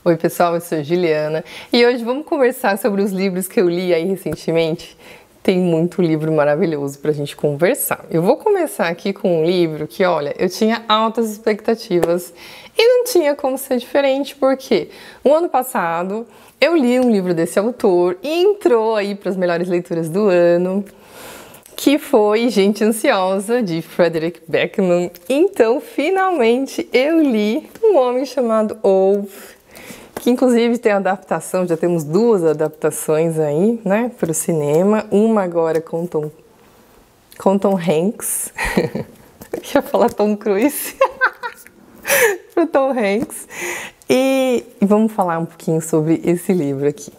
Oi pessoal, eu sou Juliana e hoje vamos conversar sobre os livros que eu li aí recentemente. Tem muito livro maravilhoso pra gente conversar. Eu vou começar aqui com um livro que, olha, eu tinha altas expectativas e não tinha como ser diferente, porque no ano passado eu li um livro desse autor e entrou aí para as melhores leituras do ano, que foi Gente Ansiosa, de Frederick Backman. Então, finalmente, eu li Um Homem Chamado Ove, que inclusive tem adaptação, já temos duas adaptações aí, né, para o cinema. Uma agora com Tom Hanks, eu ia falar Tom Cruise, para o Tom Hanks. E vamos falar um pouquinho sobre esse livro aqui.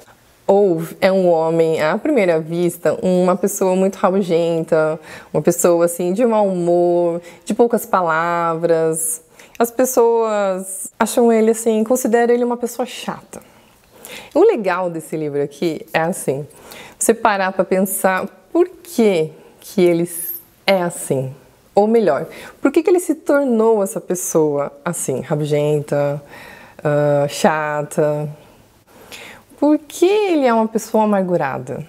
Ove é um homem, à primeira vista, uma pessoa muito rabugenta, uma pessoa assim de mau humor, de poucas palavras. As pessoas acham ele assim, consideram ele uma pessoa chata. O legal desse livro aqui é assim, você parar para pensar por que ele é assim. Ou melhor, por que ele se tornou essa pessoa assim, rabugenta, chata. Por que ele é uma pessoa amargurada?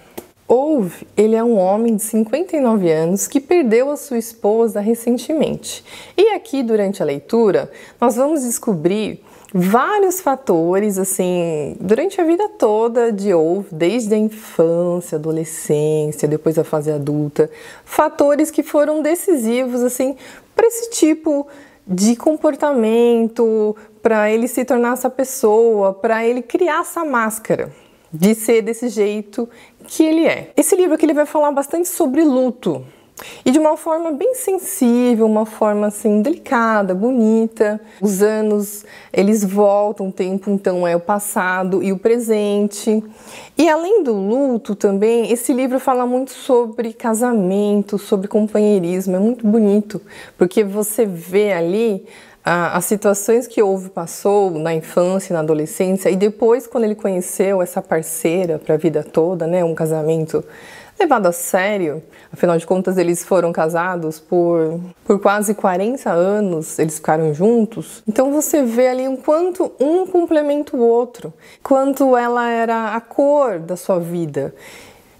Ove, ele é um homem de 59 anos que perdeu a sua esposa recentemente. E aqui, durante a leitura, nós vamos descobrir vários fatores, assim, durante a vida toda de Ove, desde a infância, adolescência, depois a fase adulta, fatores que foram decisivos, assim, para esse tipo de comportamento, para ele se tornar essa pessoa, para ele criar essa máscara de ser desse jeito que ele é. Esse livro aqui ele vai falar bastante sobre luto e de uma forma bem sensível, uma forma assim delicada, bonita. Os anos, eles voltam, o tempo então é o passado e o presente. E além do luto também, esse livro fala muito sobre casamento, sobre companheirismo. É muito bonito, porque você vê ali as situações que Ove passou na infância, na adolescência, e depois quando ele conheceu essa parceira para a vida toda, né, um casamento levado a sério. Afinal de contas, eles foram casados por quase 40 anos, eles ficaram juntos. Então você vê ali o quanto um complementa o outro, quanto ela era a cor da sua vida.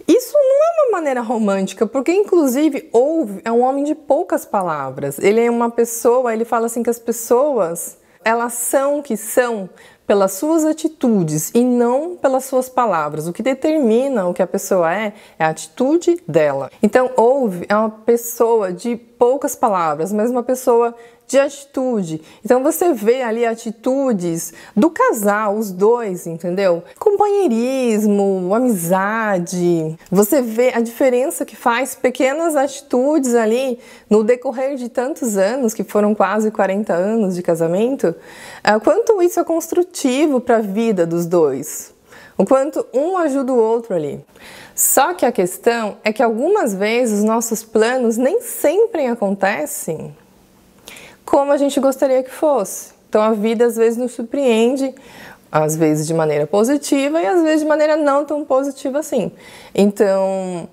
Isso não é uma maneira romântica, porque inclusive Ove é um homem de poucas palavras. Ele é uma pessoa, ele fala assim que as pessoas, elas são o que são pelas suas atitudes e não pelas suas palavras. O que determina o que a pessoa é a atitude dela. Então Ove é uma pessoa de poucas palavras, mas uma pessoa de atitude. Então você vê ali atitudes do casal, os dois, entendeu? Companheirismo, amizade. Você vê a diferença que faz pequenas atitudes ali no decorrer de tantos anos, que foram quase 40 anos de casamento. Quanto isso é construtivo para a vida dos dois. O quanto um ajuda o outro ali. Só que a questão é que algumas vezes os nossos planos nem sempre acontecem como a gente gostaria que fosse. Então a vida às vezes nos surpreende, às vezes de maneira positiva e às vezes de maneira não tão positiva assim. Então,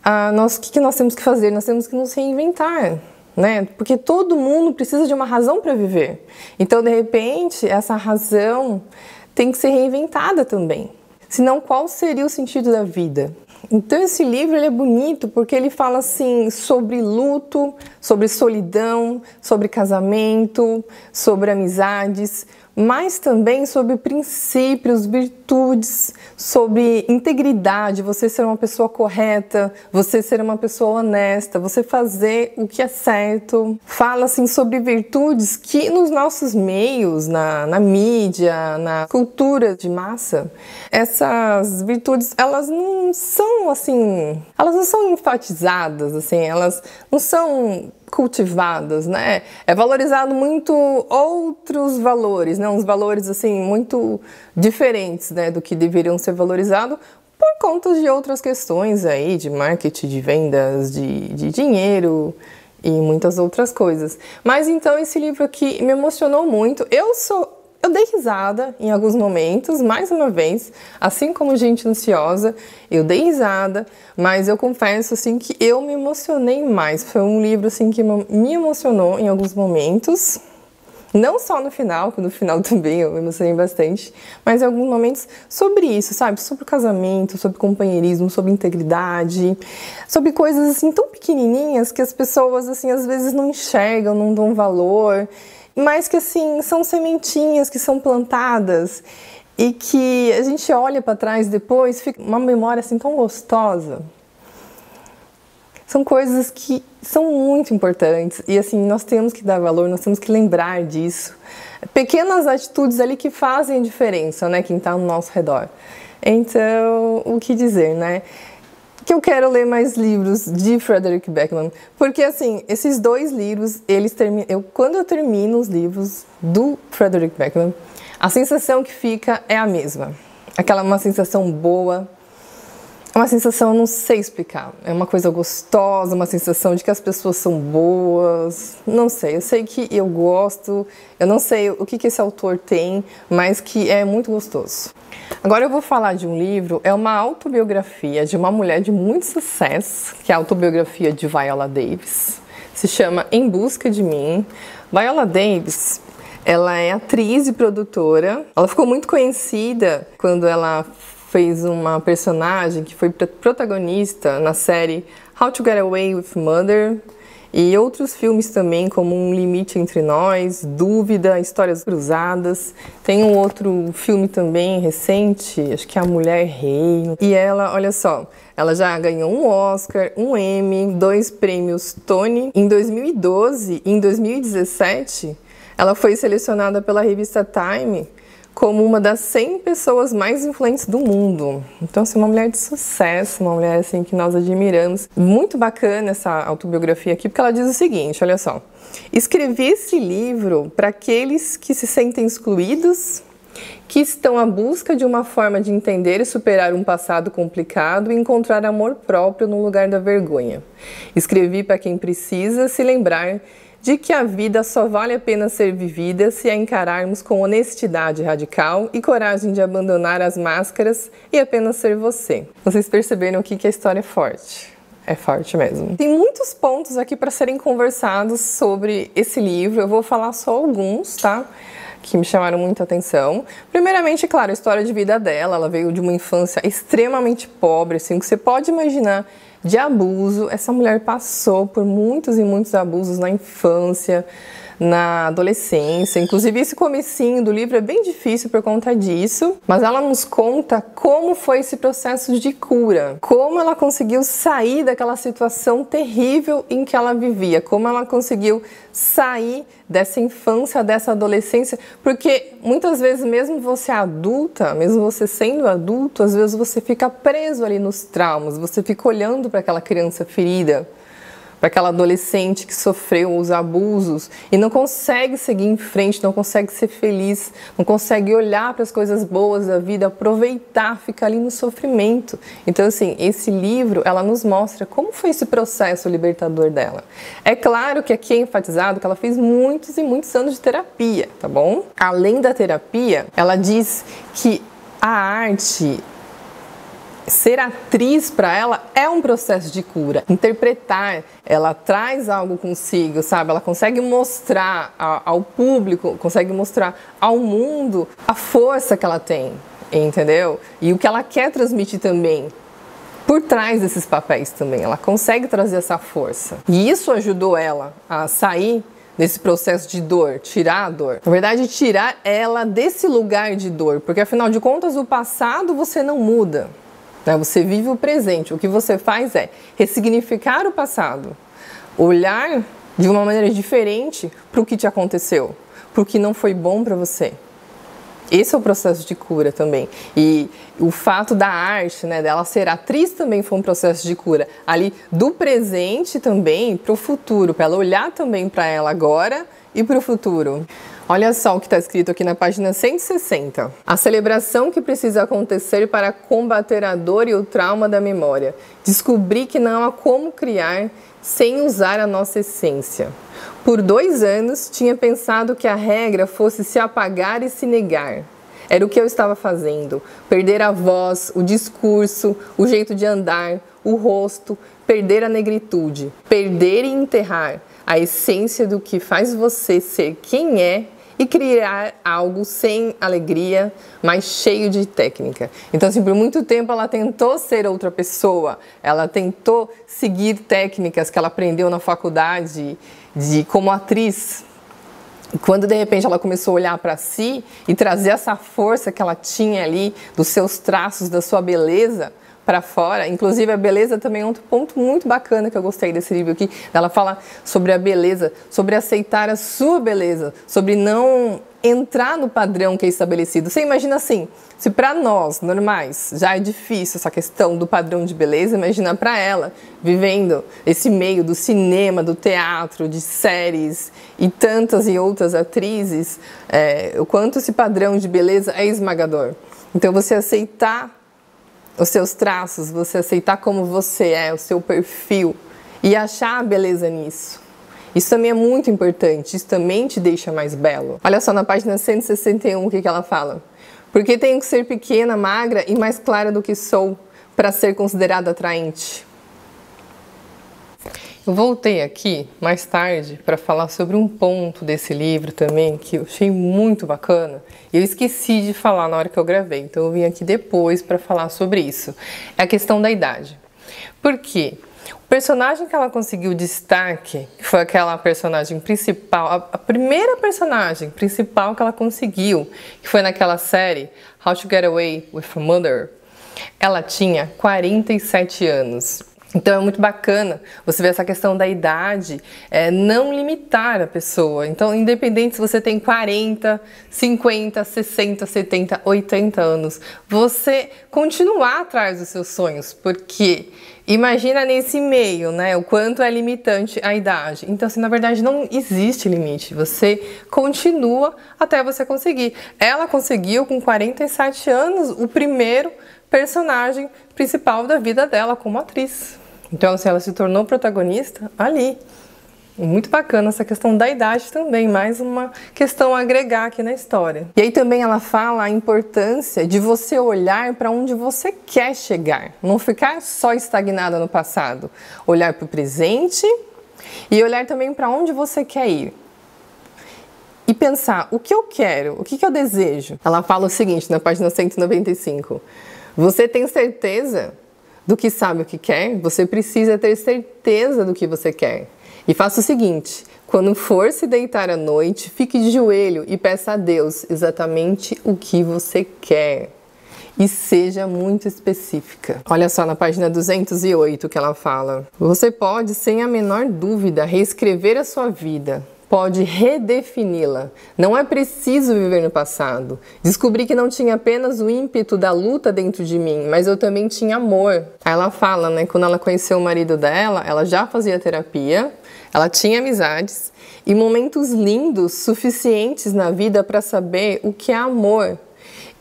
o que nós temos que fazer? Nós temos que nos reinventar, né? Porque todo mundo precisa de uma razão para viver. Então, de repente, essa razão tem que ser reinventada também. Senão, qual seria o sentido da vida? Então esse livro ele é bonito porque ele fala assim sobre luto, sobre solidão, sobre casamento, sobre amizades, mas também sobre princípios, virtudes, sobre integridade, você ser uma pessoa correta, você ser uma pessoa honesta, você fazer o que é certo. Fala assim sobre virtudes que nos nossos meios, na mídia, na cultura de massa, essas virtudes, elas não são assim, elas não são enfatizadas, assim, elas não são cultivadas, né? É valorizado muito outros valores, né? Uns valores assim muito diferentes, né, do que deveriam ser valorizados por conta de outras questões aí, de marketing, de vendas, de dinheiro e muitas outras coisas. Mas então esse livro aqui me emocionou muito. Eu dei risada em alguns momentos, mais uma vez, assim como Gente Ansiosa, eu dei risada, mas eu confesso assim que eu me emocionei mais. Foi um livro assim que me emocionou em alguns momentos. Não só no final, que no final também eu emocionei bastante, mas em alguns momentos sobre isso, sabe? Sobre o casamento, sobre companheirismo, sobre integridade, sobre coisas assim tão pequenininhas que as pessoas assim às vezes não enxergam, não dão valor, mas que assim são sementinhas que são plantadas e que a gente olha para trás depois, fica uma memória assim tão gostosa. São coisas que são muito importantes e assim, nós temos que dar valor, nós temos que lembrar disso. Pequenas atitudes ali que fazem a diferença, né? Quem está ao nosso redor. Então, o que dizer, né? Que eu quero ler mais livros de Frederick Backman, porque assim, esses 2 livros, quando eu termino os livros do Frederick Backman, a sensação que fica é a mesma. Uma sensação boa, uma sensação, não sei explicar, é uma coisa gostosa, uma sensação de que as pessoas são boas, não sei, eu sei que eu gosto, eu não sei o que esse autor tem, mas que é muito gostoso. Agora eu vou falar de um livro, é uma autobiografia de uma mulher de muito sucesso, que é a autobiografia de Viola Davis, se chama Em Busca de Mim. Viola Davis, ela é atriz e produtora, ela ficou muito conhecida quando ela fez uma personagem que foi protagonista na série How to Get Away with Murder e outros filmes também, como Um Limite Entre Nós, Dúvida, Histórias Cruzadas. Tem um outro filme também recente, acho que é A Mulher Rei. E ela, olha só, ela já ganhou um Oscar, um Emmy, 2 prêmios Tony. Em 2012 e em 2017, ela foi selecionada pela revista Time como uma das 100 pessoas mais influentes do mundo. Então, assim, uma mulher de sucesso, uma mulher assim que nós admiramos. Muito bacana essa autobiografia aqui, porque ela diz o seguinte, olha só. Escrevi esse livro para aqueles que se sentem excluídos, que estão à busca de uma forma de entender e superar um passado complicado e encontrar amor próprio no lugar da vergonha. Escrevi para quem precisa se lembrar de que a vida só vale a pena ser vivida se a encararmos com honestidade radical e coragem de abandonar as máscaras e apenas ser você. Vocês perceberam aqui que a história é forte. É forte mesmo. Tem muitos pontos aqui para serem conversados sobre esse livro. Eu vou falar só alguns, tá? Que me chamaram muita atenção. Primeiramente, claro, a história de vida dela. Ela veio de uma infância extremamente pobre, assim, que você pode imaginar, de abuso. Essa mulher passou por muitos e muitos abusos na infância, na adolescência. Inclusive, esse comecinho do livro é bem difícil por conta disso, mas ela nos conta como foi esse processo de cura, como ela conseguiu sair daquela situação terrível em que ela vivia, como ela conseguiu sair dessa infância, dessa adolescência, porque muitas vezes mesmo você adulta, mesmo você sendo adulto, às vezes você fica preso ali nos traumas, você fica olhando para aquela criança ferida, para aquela adolescente que sofreu os abusos e não consegue seguir em frente, não consegue ser feliz, não consegue olhar para as coisas boas da vida, aproveitar, fica ali no sofrimento. Então, assim, esse livro, ela nos mostra como foi esse processo libertador dela. É claro que aqui é enfatizado que ela fez muitos e muitos anos de terapia, tá bom? Além da terapia, ela diz que a arte, ser atriz para ela é um processo de cura. Interpretar, ela traz algo consigo, sabe? Ela consegue mostrar ao público, consegue mostrar ao mundo a força que ela tem, entendeu? E o que ela quer transmitir também. Por trás desses papéis também, ela consegue trazer essa força. E isso ajudou ela a sair desse processo de dor, tirar a dor. Na verdade, tirar ela desse lugar de dor, porque afinal de contas, o passado você não muda. Você vive o presente. O que você faz é ressignificar o passado, olhar de uma maneira diferente para o que te aconteceu, para o que não foi bom para você. Esse é o processo de cura também. E o fato da arte, dela ser atriz também foi um processo de cura. Ali do presente também para o futuro, para ela olhar também para ela agora e para o futuro. Olha só o que está escrito aqui na página 160. A celebração que precisa acontecer para combater a dor e o trauma da memória. Descobri que não há como criar sem usar a nossa essência. Por 2 anos, tinha pensado que a regra fosse se apagar e se negar. Era o que eu estava fazendo. Perder a voz, o discurso, o jeito de andar, o rosto, perder a negritude. Perder e enterrar a essência do que faz você ser quem é e criar algo sem alegria, mas cheio de técnica. Então, assim, por muito tempo ela tentou ser outra pessoa, ela tentou seguir técnicas que ela aprendeu na faculdade como atriz. E quando de repente ela começou a olhar para si e trazer essa força que ela tinha ali, dos seus traços, da sua beleza para fora, inclusive a beleza também é outro ponto muito bacana que eu gostei desse livro aqui. Ela fala sobre a beleza, sobre aceitar a sua beleza, sobre não entrar no padrão que é estabelecido. Você imagina assim, se para nós, normais, já é difícil essa questão do padrão de beleza, imagina para ela, vivendo esse meio do cinema, do teatro, de séries e tantas e outras atrizes, o quanto esse padrão de beleza é esmagador. Então você aceitar os seus traços, você aceitar como você é, o seu perfil e achar a beleza nisso. Isso também é muito importante, isso também te deixa mais belo. Olha só na página 161 o que ela fala. Porque tenho que ser pequena, magra e mais clara do que sou para ser considerada atraente. Eu voltei aqui mais tarde para falar sobre um ponto desse livro também que eu achei muito bacana e eu esqueci de falar na hora que eu gravei, então eu vim aqui depois para falar sobre isso. É a questão da idade. Por quê? O personagem que ela conseguiu destaque, que foi aquela personagem principal, a primeira personagem principal que ela conseguiu, que foi naquela série How to Get Away with a Murder, ela tinha 47 anos. Então é muito bacana você ver essa questão da idade, não limitar a pessoa. Então, independente se você tem 40, 50, 60, 70, 80 anos, você continuar atrás dos seus sonhos, porque imagina nesse meio, né, o quanto é limitante a idade. Então, assim, na verdade não existe limite, você continua até você conseguir. Ela conseguiu com 47 anos o primeiro personagem principal da vida dela como atriz. Então, assim, ela se tornou protagonista ali. Muito bacana essa questão da idade também, mais uma questão a agregar aqui na história. E aí também ela fala a importância de você olhar para onde você quer chegar, não ficar só estagnada no passado. Olhar para o presente e olhar também para onde você quer ir. E pensar, o que eu quero, o que eu desejo? Ela fala o seguinte na página 195. Você tem certeza do que sabe o que quer? Você precisa ter certeza do que você quer. E faça o seguinte, quando for se deitar à noite, fique de joelho e peça a Deus exatamente o que você quer. E seja muito específica. Olha só na página 208 que ela fala. Você pode, sem a menor dúvida, reescrever a sua vida. Pode redefini-la. Não é preciso viver no passado. Descobri que não tinha apenas o ímpeto da luta dentro de mim, mas eu também tinha amor. Aí ela fala, né, quando ela conheceu o marido dela, ela já fazia terapia, ela tinha amizades e momentos lindos suficientes na vida para saber o que é amor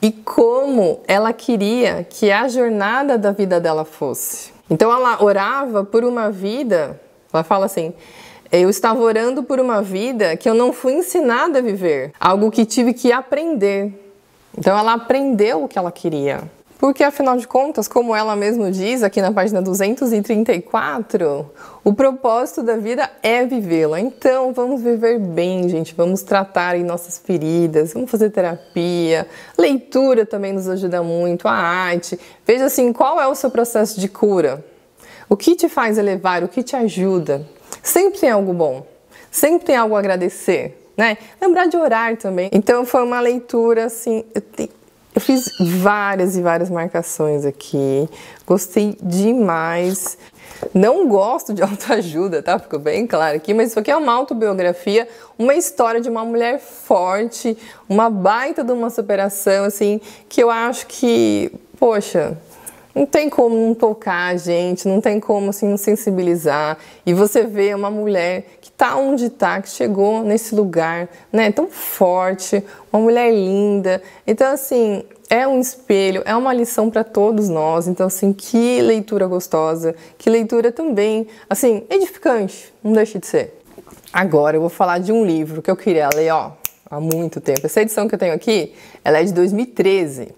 e como ela queria que a jornada da vida dela fosse. Então ela orava por uma vida, ela fala assim, eu estava orando por uma vida que eu não fui ensinada a viver, algo que tive que aprender. Então ela aprendeu o que ela queria. Porque afinal de contas, como ela mesma diz aqui na página 234, o propósito da vida é vivê-la. Então vamos viver bem, gente, vamos tratar em nossas feridas, vamos fazer terapia, leitura também nos ajuda muito, a arte. Veja assim, qual é o seu processo de cura? O que te faz elevar, o que te ajuda? Sempre tem algo bom, sempre tem algo a agradecer, né? Lembrar de orar também. Então foi uma leitura assim, eu fiz várias e várias marcações aqui, gostei demais. Não gosto de autoajuda, tá? Ficou bem claro aqui, mas isso aqui é uma autobiografia, uma história de uma mulher forte, uma baita de uma superação, assim, que eu acho que, poxa, não tem como não tocar a gente, não tem como assim não sensibilizar. E você vê uma mulher que tá onde tá, que chegou nesse lugar, né, tão forte, uma mulher linda. Então assim, é um espelho, é uma lição para todos nós. Então assim, que leitura gostosa, que leitura também, assim, edificante, não deixa de ser. Agora eu vou falar de um livro que eu queria ler, ó, há muito tempo. Essa edição que eu tenho aqui, ela é de 2013.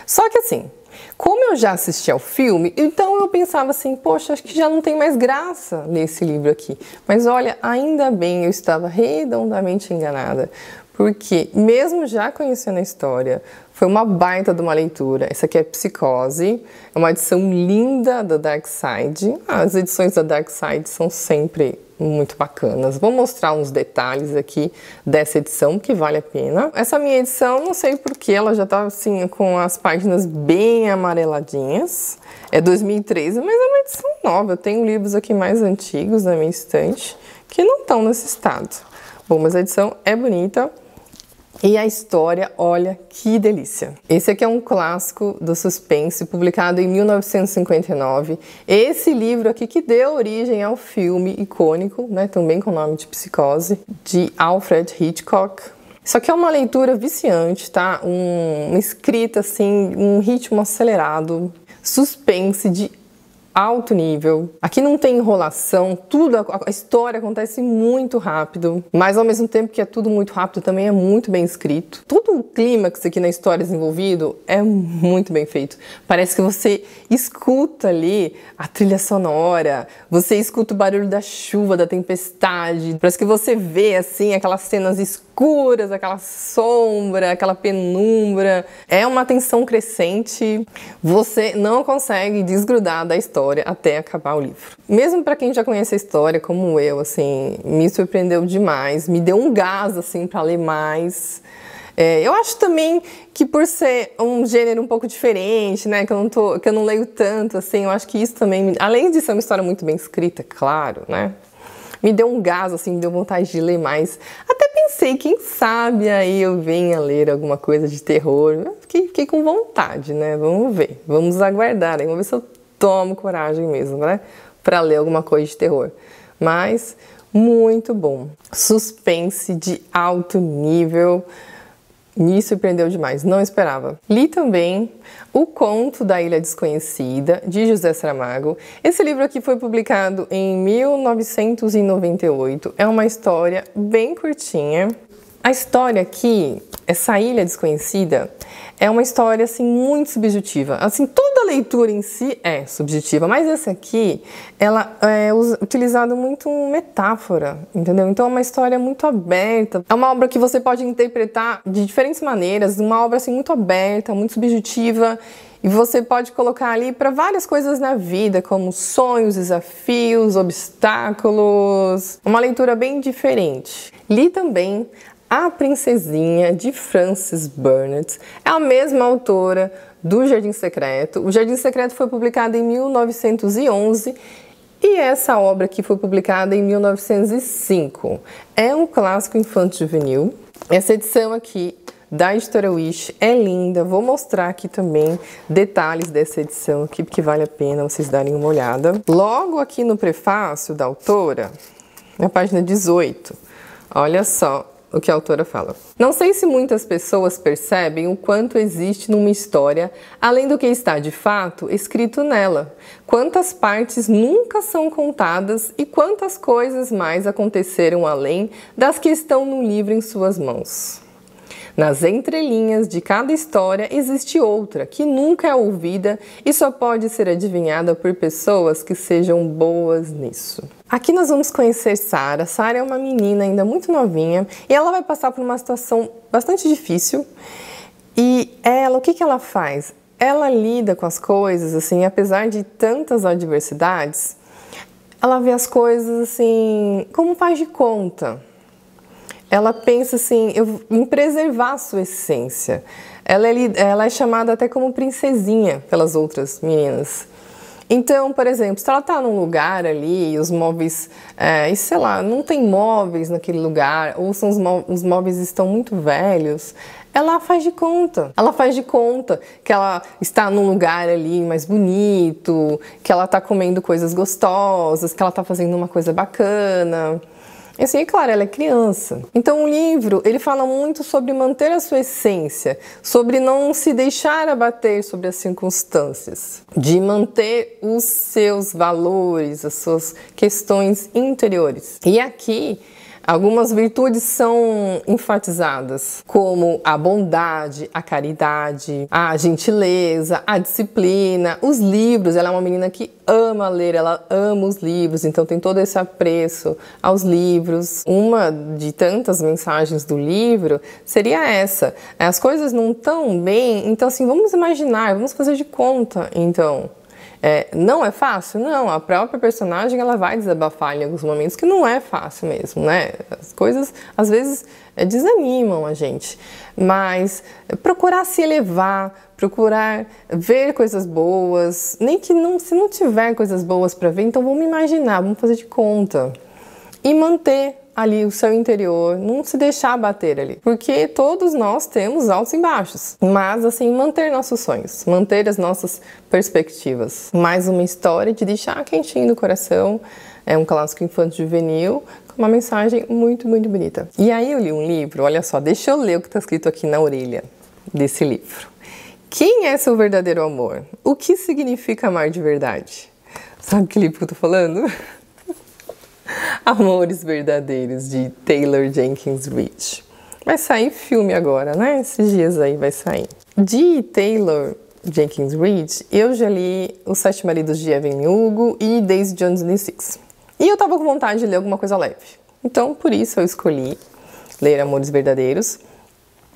Só que assim, como eu já assisti ao filme, então eu pensava assim, poxa, acho que já não tem mais graça nesse livro aqui. Mas olha, ainda bem, eu estava redondamente enganada. porque mesmo já conhecendo a história, foi uma baita de uma leitura. Essa aqui é Psicose, é uma edição linda da Dark Side. As edições da Dark Side são sempre muito bacanas. Vou mostrar uns detalhes aqui dessa edição que vale a pena. Essa minha edição, não sei porque, ela já tá assim com as páginas bem amareladinhas. É 2013, mas é uma edição nova. Eu tenho livros aqui mais antigos na minha estante que não estão nesse estado. Bom, mas a edição é bonita. E a história, olha que delícia! Esse aqui é um clássico do suspense, publicado em 1959. Esse livro aqui que deu origem ao filme icônico, né, também com o nome de Psicose, de Alfred Hitchcock. Isso aqui é uma leitura viciante, tá? Uma escrita assim, um ritmo acelerado, suspense de alto nível. Aqui não tem enrolação, tudo, a história acontece muito rápido, mas ao mesmo tempo que é tudo muito rápido, também é muito bem escrito. Todo o clímax aqui na história desenvolvido é muito bem feito. Parece que você escuta ali a trilha sonora, você escuta o barulho da chuva, da tempestade, parece que você vê assim aquelas cenas escuras, aquela sombra, aquela penumbra. É uma tensão crescente, você não consegue desgrudar da história até acabar o livro. Mesmo para quem já conhece a história, como eu, assim, me surpreendeu demais, me deu um gás, assim, para ler mais. Eu acho também que por ser um gênero um pouco diferente, né, que eu não leio tanto, assim, eu acho que isso também, além de ser uma história muito bem escrita, claro, né, me deu um gás, assim, me deu vontade de ler mais. Até pensei, quem sabe aí eu venha ler alguma coisa de terror. Fiquei com vontade, né, vamos ver, vamos aguardar, aí, vamos ver se eu tomo coragem mesmo, né, para ler alguma coisa de terror. Mas muito bom. Suspense de alto nível. Me surpreendeu demais, não esperava. Li também O Conto da Ilha Desconhecida, de José Saramago. Esse livro aqui foi publicado em 1998. É uma história bem curtinha. A história aqui, essa Ilha Desconhecida, é uma história assim muito subjetiva. Assim, toda leitura em si é subjetiva, mas essa aqui, ela é utilizada muito metáfora, entendeu? Então é uma história muito aberta. É uma obra que você pode interpretar de diferentes maneiras, uma obra assim muito aberta, muito subjetiva, e você pode colocar ali para várias coisas na vida, como sonhos, desafios, obstáculos. Uma leitura bem diferente. Li também A Princesinha, de Frances Burnett. É a mesma autora do Jardim Secreto. O Jardim Secreto foi publicado em 1911 e essa obra aqui foi publicada em 1905. É um clássico infanto-juvenil. Essa edição aqui da Editora Wish é linda. Vou mostrar aqui também detalhes dessa edição aqui, porque vale a pena vocês darem uma olhada. Logo aqui no prefácio da autora, na página 18, olha só o que a autora fala. Não sei se muitas pessoas percebem o quanto existe numa história, além do que está de fato escrito nela. Quantas partes nunca são contadas e quantas coisas mais aconteceram além das que estão no livro em suas mãos. Nas entrelinhas de cada história existe outra, que nunca é ouvida e só pode ser adivinhada por pessoas que sejam boas nisso. Aqui nós vamos conhecer Sarah. Sarah é uma menina ainda muito novinha e ela vai passar por uma situação bastante difícil. E ela, o que ela faz? Ela lida com as coisas, assim, apesar de tantas adversidades, ela vê as coisas, assim, como faz de conta. Ela pensa assim, em preservar a sua essência. Ela é chamada até como princesinha pelas outras meninas. Então, por exemplo, se ela está num lugar ali e os móveis, e sei lá, não tem móveis naquele lugar, ou os móveis estão muito velhos, ela faz de conta. Ela faz de conta que ela está num lugar ali mais bonito, que ela está comendo coisas gostosas, que ela está fazendo uma coisa bacana. E assim, é claro, ela é criança. Então o livro, ele fala muito sobre manter a sua essência, sobre não se deixar abater sobre as circunstâncias, de manter os seus valores, as suas questões interiores. E aqui, Algumas virtudes são enfatizadas, como a bondade, a caridade, a gentileza, a disciplina, os livros. Ela é uma menina que ama ler, ela ama os livros, então tem todo esse apreço aos livros. Uma de tantas mensagens do livro seria essa: as coisas não estão bem, então assim, vamos imaginar, vamos fazer de conta, então. Não é fácil? Não, a própria personagem ela vai desabafar em alguns momentos que não é fácil mesmo, né? As coisas às vezes desanimam a gente, mas procurar se elevar, procurar ver coisas boas, nem que não, se não tiver coisas boas para ver, então vamos imaginar, vamos fazer de conta e manter ali o seu interior, não se deixar bater ali, porque todos nós temos altos e baixos, mas assim, manter nossos sonhos, manter as nossas perspectivas. Mais uma história de deixar quentinho no coração, é um clássico infanto-juvenil, com uma mensagem muito, muito bonita. E aí eu li um livro, olha só, deixa eu ler o que está escrito aqui na orelha desse livro. Quem é seu verdadeiro amor? O que significa amar de verdade? Sabe que livro que eu tô falando? Amores Verdadeiros, de Taylor Jenkins Reid. Vai sair filme agora, né? Esses dias aí vai sair. De Taylor Jenkins Reid, eu já li Os Sete Maridos de Evelyn Hugo e Daisy Jones and the Six. E eu tava com vontade de ler alguma coisa leve. Então, por isso eu escolhi ler Amores Verdadeiros.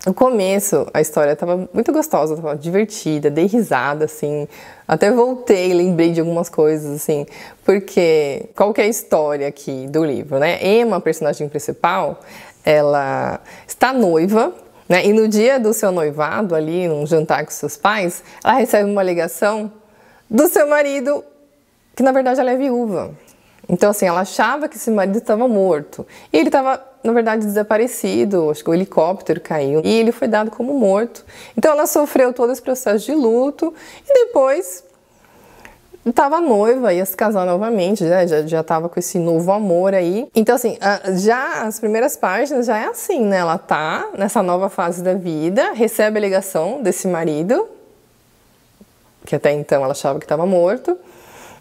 No começo, a história estava muito gostosa, estava divertida, dei risada, assim, até voltei, lembrei de algumas coisas, assim, porque qual que é a história aqui do livro, né? Emma, a personagem principal, ela está noiva, né? E no dia do seu noivado, ali, num jantar com seus pais, ela recebe uma ligação do seu marido, que na verdade ela é viúva. Então, assim, ela achava que esse marido estava morto. E ele estava, na verdade, desaparecido. Acho que o helicóptero caiu. E ele foi dado como morto. Então, ela sofreu todo esse processo de luto. E depois, estava noiva, ia se casar novamente, né? Já estava com esse novo amor aí. Então, assim, já as primeiras páginas já é assim, né? Ela tá nessa nova fase da vida, recebe a ligação desse marido, que até então ela achava que estava morto.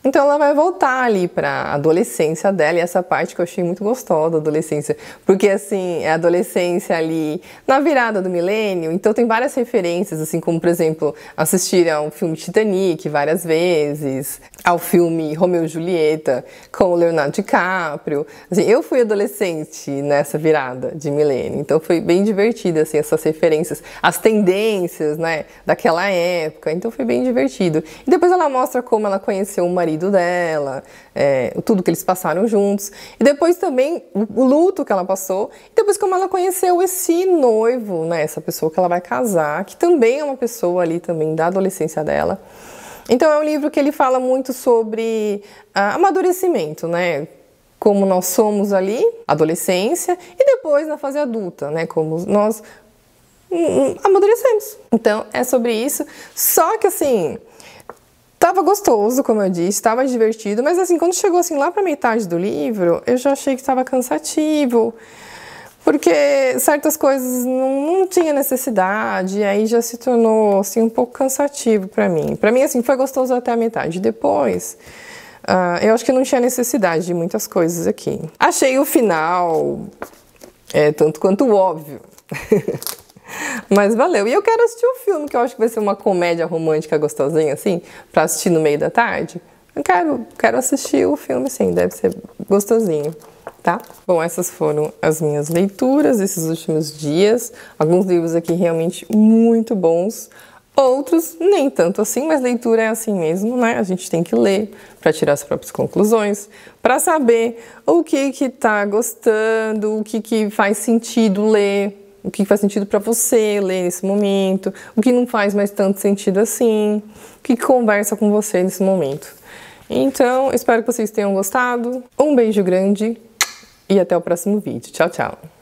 Então ela vai voltar ali para a adolescência dela, e essa parte que eu achei muito gostosa da adolescência, porque assim, é a adolescência ali na virada do milênio, então tem várias referências, assim como, por exemplo, assistir ao filme Titanic várias vezes, ao filme Romeu e Julieta com o Leonardo DiCaprio. Assim, eu fui adolescente nessa virada de milênio, então foi bem divertido, assim, essas referências, as tendências, né, daquela época, então foi bem divertido. E depois ela mostra como ela conheceu o marido dela, tudo que eles passaram juntos, e depois também o luto que ela passou, e depois como ela conheceu esse noivo, né, essa pessoa que ela vai casar, que também é uma pessoa ali também da adolescência dela. Então é um livro que ele fala muito sobre amadurecimento, né, como nós somos ali, adolescência, e depois na fase adulta, né, como nós amadurecemos. Então é sobre isso, só que assim, tava gostoso, como eu disse, tava divertido, mas assim, quando chegou assim lá pra metade do livro, eu já achei que tava cansativo, porque certas coisas não tinha necessidade, e aí já se tornou assim um pouco cansativo pra mim. Pra mim, assim, foi gostoso até a metade. Depois, eu acho que não tinha necessidade de muitas coisas aqui. Achei o final tanto quanto óbvio. Mas valeu. E eu quero assistir o filme, que eu acho que vai ser uma comédia romântica gostosinha, assim, pra assistir no meio da tarde. Eu quero assistir o filme, sim, deve ser gostosinho, tá? Bom, essas foram as minhas leituras desses últimos dias. Alguns livros aqui realmente muito bons, outros nem tanto assim, mas leitura é assim mesmo, né? A gente tem que ler para tirar as próprias conclusões, para saber o que tá gostando, o que faz sentido ler, o que faz sentido para você ler nesse momento, o que não faz mais tanto sentido assim, o que conversa com você nesse momento. Então, espero que vocês tenham gostado. Um beijo grande e até o próximo vídeo. Tchau, tchau!